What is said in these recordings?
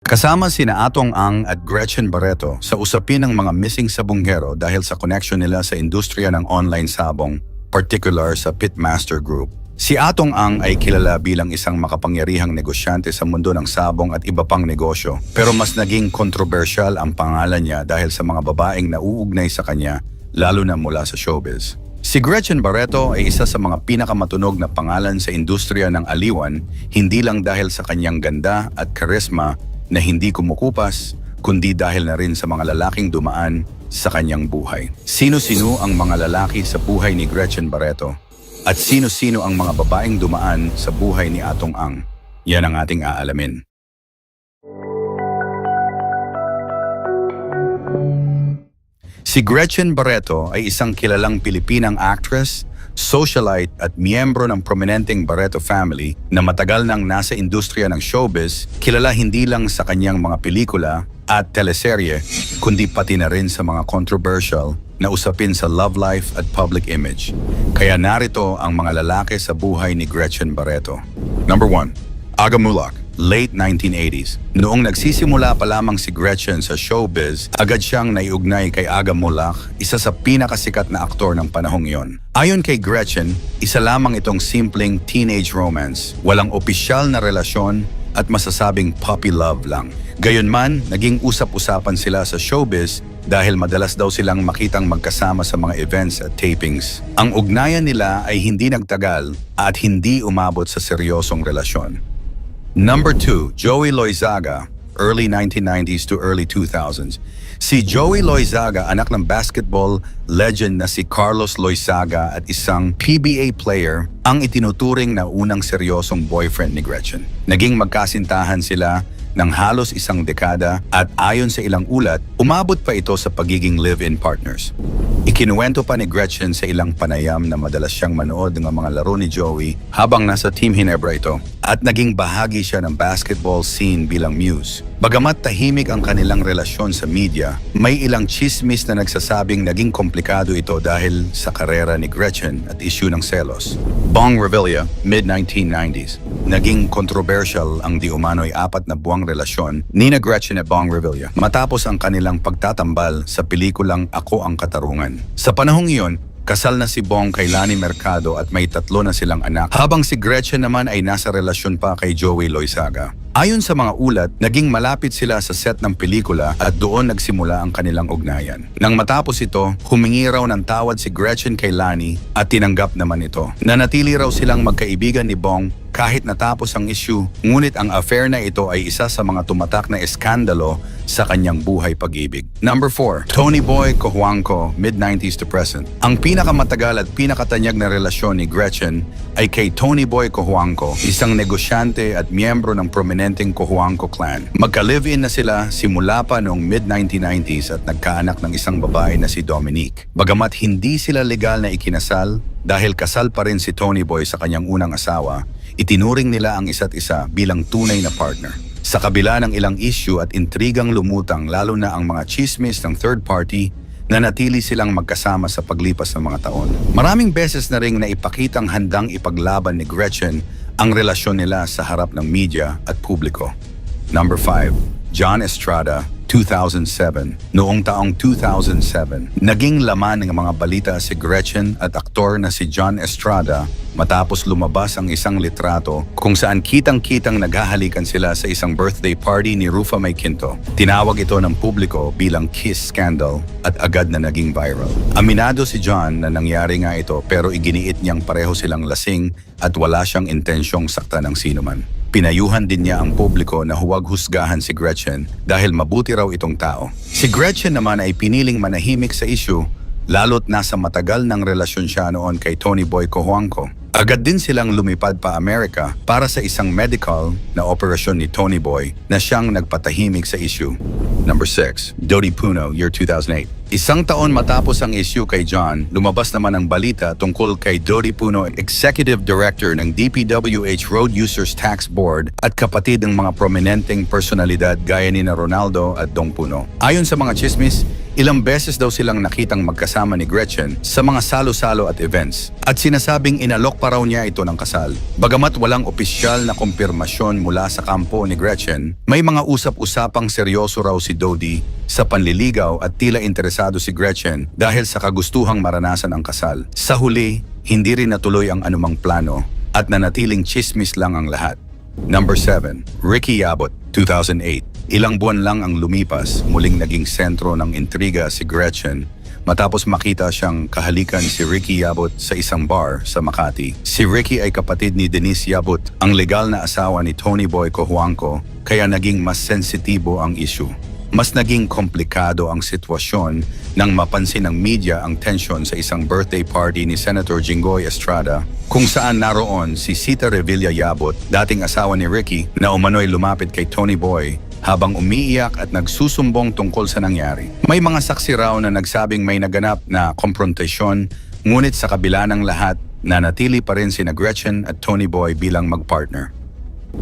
Kasama sina Atong Ang at Gretchen Barreto sa usapin ng mga missing sabonghero dahil sa connection nila sa industriya ng online sabong, particular sa Pitmaster Group. Si Atong Ang ay kilala bilang isang makapangyarihang negosyante sa mundo ng sabong at iba pang negosyo, pero mas naging kontrobersyal ang pangalan niya dahil sa mga babaeng nauugnay sa kanya, lalo na mula sa showbiz. Si Gretchen Barreto ay isa sa mga pinakamatunog na pangalan sa industriya ng aliwan, hindi lang dahil sa kanyang ganda at karisma na hindi kumukupas, kundi dahil na rin sa mga lalaking dumaan sa kanyang buhay. Sino-sino ang mga lalaki sa buhay ni Gretchen Barreto? At sino-sino ang mga babaeng dumaan sa buhay ni Atong Ang? Yan ang ating aalamin. Si Gretchen Barreto ay isang kilalang Pilipinang actress, socialite at miyembro ng prominenteng Barreto family na matagal nang nasa industriya ng showbiz, kilala hindi lang sa kanyang mga pelikula at teleserye, kundi pati na rin sa mga controversial na usapin sa love life at public image. Kaya narito ang mga lalaki sa buhay ni Gretchen Barreto. Number 1. Aga Mulak, late 1980s. Noong nagsisimula pa lamang si Gretchen sa showbiz, agad siyang naiugnay kay Aga Mulak, isa sa pinakasikat na aktor ng panahong iyon. Ayon kay Gretchen, isa lamang itong simpleng teenage romance, walang opisyal na relasyon at masasabing puppy love lang. Gayunman, naging usap-usapan sila sa showbiz dahil madalas daw silang makitang magkasama sa mga events at tapings. Ang ugnayan nila ay hindi nagtagal at hindi umabot sa seryosong relasyon. Number 2, Joey Loizaga, early 1990s to early 2000s. Si Joey Loizaga, anak ng basketball legend na si Carlos Loizaga at isang PBA player, ang itinuturing na unang seryosong boyfriend ni Gretchen. Naging magkasintahan sila ng halos isang dekada at ayon sa ilang ulat, umabot pa ito sa pagiging live-in partners. Ikinuwento pa ni Gretchen sa ilang panayam na madalas siyang manood ng mga laro ni Joey habang nasa Team Ginebra ito at naging bahagi siya ng basketball scene bilang muse. Bagamat tahimik ang kanilang relasyon sa media, may ilang chismis na nagsasabing naging komplikado ito dahil sa karera ni Gretchen at issue ng selos. Bong Revilla, mid-1990s. Naging controversial ang di umano'y 4 na buwang relasyon ni na Gretchen at Bong Revilla matapos ang kanilang pagtatambal sa pelikulang Ako ang Katarungan. Sa panahong iyon, kasal na si Bong kay Lani Mercado at may 3 na silang anak, habang si Gretchen naman ay nasa relasyon pa kay Joey Loizaga. Ayon sa mga ulat, naging malapit sila sa set ng pelikula at doon nagsimula ang kanilang ugnayan. Nang matapos ito, humingi raw ng tawad si Gretchen kay Lani at tinanggap naman ito. Nanatili raw silang magkaibigan ni Bong kahit natapos ang issue, ngunit ang affair na ito ay isa sa mga tumatak na eskandalo sa kanyang buhay pag-ibig. Number 4, Tony Boy Cojuangco, mid-90s to present. Ang pinakamatagal at pinakatanyag na relasyon ni Gretchen ay kay Tony Boy Cojuangco, isang negosyante at miyembro ng prominenteng Cojuangco clan. Magka-live-in na sila simula pa noong mid-1990s at nagkaanak ng isang babae na si Dominique. Bagamat hindi sila legal na ikinasal, dahil kasal pa rin si Tony Boy sa kanyang unang asawa, itinuring nila ang isa't isa bilang tunay na partner. Sa kabila ng ilang issue at intrigang lumutang lalo na ang mga chismis ng third party, nanatili silang magkasama sa paglipas ng mga taon. Maraming beses na ring naipakitang handang ipaglaban ni Gretchen ang relasyon nila sa harap ng media at publiko. Number 5, John Estrada, 2007. Noong taong 2007, naging laman ng mga balita si Gretchen at aktor na si John Estrada matapos lumabas ang isang litrato kung saan kitang-kitang naghahalikan sila sa isang birthday party ni Rufa May Quinto. Tinawag ito ng publiko bilang kiss scandal at agad na naging viral. Aminado si John na nangyari nga ito pero iginiit niyang pareho silang lasing at wala siyang intensyong saktan ng sinuman. Pinayuhan din niya ang publiko na huwag husgahan si Gretchen dahil mabuti raw itong tao. Si Gretchen naman ay piniling manahimik sa issue, lalo't nasa matagal ng relasyon siya noon kay Tony Boy Cojuangco. Agad din silang lumipad pa Amerika para sa isang medical na operasyon ni Tony Boy na siyang nagpatahimik sa issue. Number 6, Dodi Puno, year 2008. Isang taon matapos ang issue kay John, lumabas naman ang balita tungkol kay Dodi Puno, Executive Director ng DPWH Road Users Tax Board at kapatid ng mga prominenteng personalidad gaya ni na Ronaldo at Dong Puno. Ayon sa mga chismis, Ilang beses daw silang nakitang magkasama ni Gretchen sa mga salo-salo at events. At sinasabing inalok pa raw niya ito ng kasal. Bagamat walang opisyal na kumpirmasyon mula sa kampo ni Gretchen, may mga usap-usapang seryoso raw si Dodi sa panliligaw at tila interesado si Gretchen dahil sa kagustuhang maranasan ang kasal. Sa huli, hindi rin natuloy ang anumang plano at nanatiling chismis lang ang lahat. Number 7. Ricky Yabut, 2008. Ilang buwan lang ang lumipas, muling naging sentro ng intriga si Gretchen matapos makita siyang kahalikan si Ricky Yabut sa isang bar sa Makati. Si Ricky ay kapatid ni Denise Yabut, ang legal na asawa ni Tony Boy Cojuangco, kaya naging mas sensitibo ang issue. Mas naging komplikado ang sitwasyon nang mapansin ng media ang tensyon sa isang birthday party ni Senator Jinggoy Estrada kung saan naroon si Sita Revilla Yabut, dating asawa ni Ricky, na umano'y lumapit kay Tony Boy habang umiiyak at nagsusumbong tungkol sa nangyari. May mga saksi raw na nagsabing may naganap na komprontasyon, ngunit sa kabila ng lahat, nanatili pa rin sina Gretchen at Tony Boy bilang magpartner.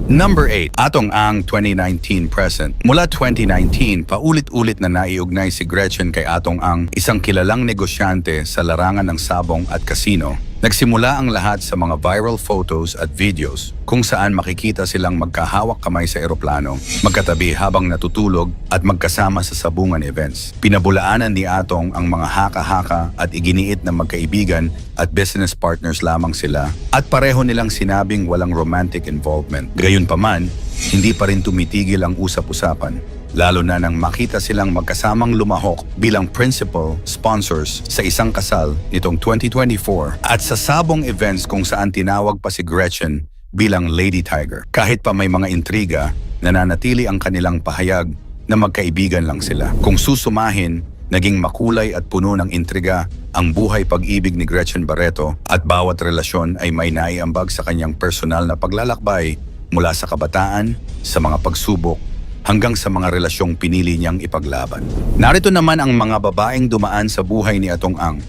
Number 8. Atong Ang 2019 present. Mula 2019, paulit-ulit na naiugnay si Gretchen kay Atong Ang, isang kilalang negosyante sa larangan ng sabong at kasino. Nagsimula ang lahat sa mga viral photos at videos kung saan makikita silang magkahawak kamay sa eroplano, magkatabi habang natutulog at magkasama sa sabungan events. Pinabulaanan ni Atong ang mga haka-haka at iginiit na magkaibigan at business partners lamang sila at pareho nilang sinabing walang romantic involvement. Gayunpaman, hindi pa rin tumitigil ang usap-usapan, lalo na nang makita silang magkasamang lumahok bilang principal sponsors sa isang kasal nitong 2024 at sa sabong events kung saan tinawag pa si Gretchen bilang Lady Tiger. Kahit pa may mga intriga, nananatili ang kanilang pahayag na magkaibigan lang sila. Kung susumahin, naging makulay at puno ng intriga ang buhay pag-ibig ni Gretchen Barreto at bawat relasyon ay may naiambag sa kanyang personal na paglalakbay mula sa kabataan, sa mga pagsubok, hanggang sa mga relasyong pinili niyang ipaglaban. Narito naman ang mga babaeng dumaan sa buhay ni Atong Ang.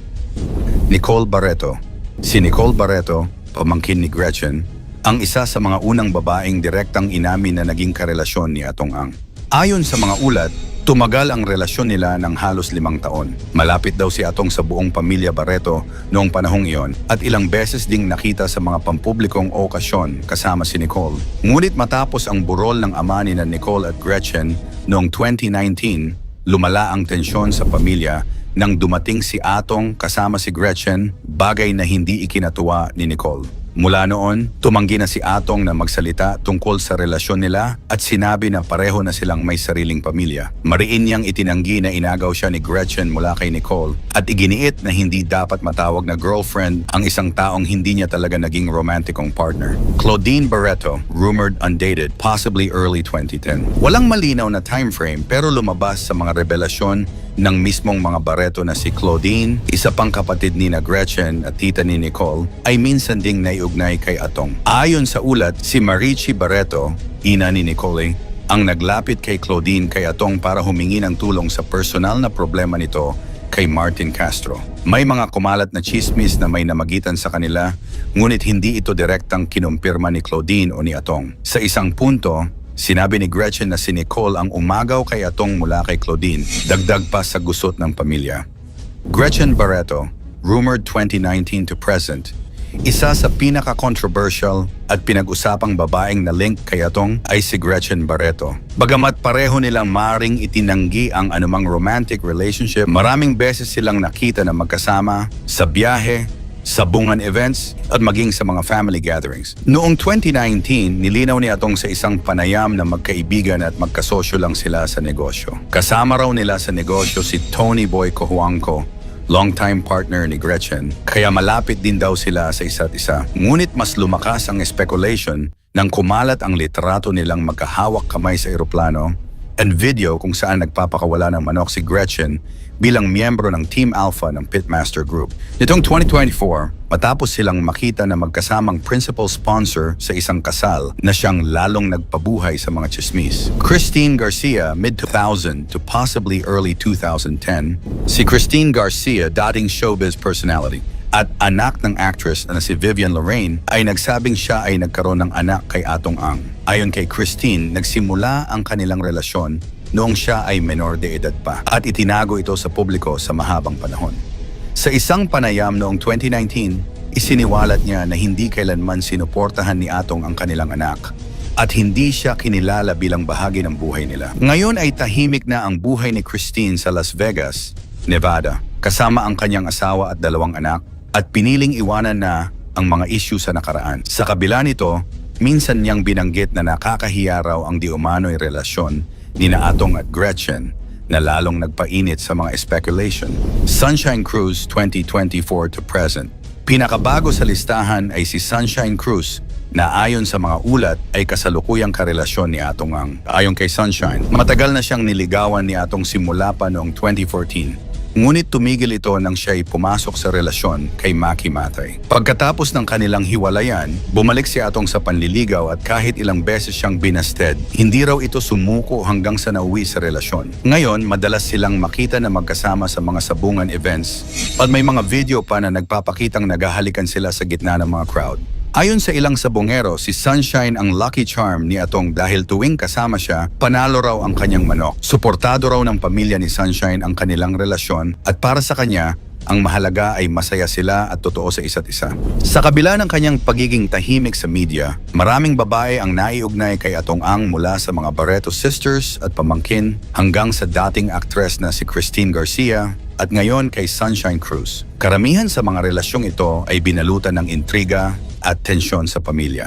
Nicole Barreto. Si Nicole Barreto, pamangkin ni Gretchen, ang isa sa mga unang babaeng direktang inamin na naging karelasyon ni Atong Ang. Ayon sa mga ulat, tumagal ang relasyon nila ng halos 5 taon. Malapit daw si Atong sa buong pamilya Barreto noong panahong iyon at ilang beses ding nakita sa mga pampublikong okasyon kasama si Nicole. Ngunit matapos ang burol ng ama ni na Nicole at Gretchen noong 2019, lumala ang tensyon sa pamilya nang dumating si Atong kasama si Gretchen, bagay na hindi ikinatuwa ni Nicole. Mula noon, tumanggi na si Atong na magsalita tungkol sa relasyon nila at sinabi na pareho na silang may sariling pamilya. Mariin niyang itinanggi na inagaw siya ni Gretchen mula kay Nicole at iginiit na hindi dapat matawag na girlfriend ang isang taong hindi niya talaga naging romantikong partner. Claudine Barreto, rumored undated, possibly early 2010. Walang malinaw na time frame pero lumabas sa mga revelasyon ng mismong mga Barreto na si Claudine, isa pang kapatid ni na Gretchen at tita ni Nicole, ay minsan ding naiugnay kay Atong. Ayon sa ulat, si Marichi Barreto, ina ni Nicole, ang naglapit kay Claudine kay Atong para humingi ng tulong sa personal na problema nito kay Martin Castro. May mga kumalat na chismis na may namagitan sa kanila, ngunit hindi ito direktang kinumpirma ni Claudine o ni Atong. Sa isang punto, sinabi ni Gretchen na si Nicole ang umagaw kay Atong mula kay Claudine, dagdag pa sa gusot ng pamilya. Gretchen Barreto, rumored 2019 to present, isa sa pinaka-controversial at pinag-usapang babaeng na link kay Atong ay si Gretchen Barreto. Bagamat pareho nilang maring itinanggi ang anumang romantic relationship, maraming beses silang nakita na magkasama sa biyahe, sabungan events at maging sa mga family gatherings. Noong 2019, nilinaw ni Atong sa isang panayam na magkaibigan at magkasosyo lang sila sa negosyo. Kasama raw nila sa negosyo si Tony Boy Cojuangco, longtime partner ni Gretchen, kaya malapit din daw sila sa isa't isa. Ngunit mas lumakas ang speculation nang kumalat ang litrato nilang magkahawak kamay sa eroplano and video kung saan nagpapakawala ng manok si Gretchen bilang miyembro ng Team Alpha ng Pitmaster Group. Nitong 2024, matapos silang makita na magkasamang principal sponsor sa isang kasal na siyang lalong nagpabuhay sa mga chismis. Christine Garcia, mid-2000 to possibly early 2010. Si Christine Garcia, dating showbiz personality, At anak ng actress na si Vivian Lorraine ay nagsabing siya ay nagkaroon ng anak kay Atong Ang. Ayon kay Christine, nagsimula ang kanilang relasyon noong siya ay menor de edad pa at itinago ito sa publiko sa mahabang panahon. Sa isang panayam noong 2019, isiniwalat niya na hindi kailanman sinuportahan ni Atong ang kanilang anak at hindi siya kinilala bilang bahagi ng buhay nila. Ngayon ay tahimik na ang buhay ni Christine sa Las Vegas, Nevada, kasama ang kanyang asawa at 2 anak at piniling iwanan na ang mga issue sa nakaraan. Sa kabila nito, minsan niyang binanggit na nakakahiya raw ang di umano'y relasyon ni Atong at Gretchen na lalong nagpainit sa mga speculation. Sunshine Cruise 2024 to present. Pinakabago sa listahan ay si Sunshine Cruz na ayon sa mga ulat ay kasalukuyang karelasyon ni Atong Ang. Ayon kay Sunshine, matagal na siyang niligawan ni Atong simula pa noong 2014. Ngunit tumigil ito nang siya'y pumasok sa relasyon kay Maki Matay. Pagkatapos ng kanilang hiwalayan, bumalik si Atong sa panliligaw at kahit ilang beses siyang binasted, hindi raw ito sumuko hanggang sa nauwi sa relasyon. Ngayon, madalas silang makita na magkasama sa mga sabungan events at may mga video pa na nagpapakitang naghahalikan sila sa gitna ng mga crowd. Ayon sa ilang sabongero, si Sunshine ang lucky charm ni Atong dahil tuwing kasama siya, panalo raw ang kanyang manok. Suportado raw ng pamilya ni Sunshine ang kanilang relasyon at para sa kanya, ang mahalaga ay masaya sila at totoo sa isa't isa. Sa kabila ng kanyang pagiging tahimik sa media, maraming babae ang naiugnay kay Atong Ang mula sa mga Barreto sisters at pamangkin hanggang sa dating aktres na si Christine Garcia at ngayon kay Sunshine Cruz. Karamihan sa mga relasyong ito ay binalutan ng intriga at tensyon sa pamilya.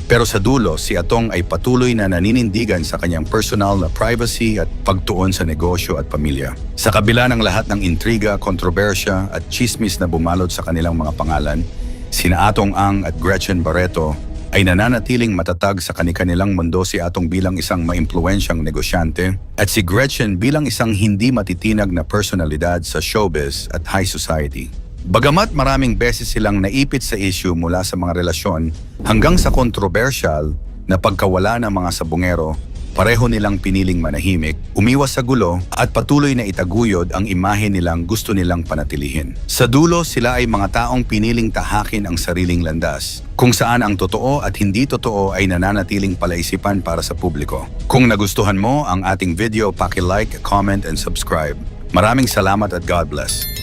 Pero sa dulo, si Atong ay patuloy na naninindigan sa kanyang personal na privacy at pagtuon sa negosyo at pamilya. Sa kabila ng lahat ng intriga, kontrobersya at chismis na bumalot sa kanilang mga pangalan, sina Atong Ang at Gretchen Barreto ay nananatiling matatag sa kanilang mundo, si Atong bilang isang maimpluwensyang negosyante at si Gretchen bilang isang hindi matitinag na personalidad sa showbiz at high society. Bagamat maraming beses silang naipit sa issue mula sa mga relasyon hanggang sa kontrobersyal na pagkawala ng mga sabongero, pareho nilang piniling manahimik, umiwas sa gulo at patuloy na itaguyod ang imahe nilang gusto nilang panatilihin. Sa dulo, sila ay mga taong piniling tahakin ang sariling landas, kung saan ang totoo at hindi totoo ay nananatiling palaisipan para sa publiko. Kung nagustuhan mo ang ating video, paki-like, comment and subscribe. Maraming salamat at God bless.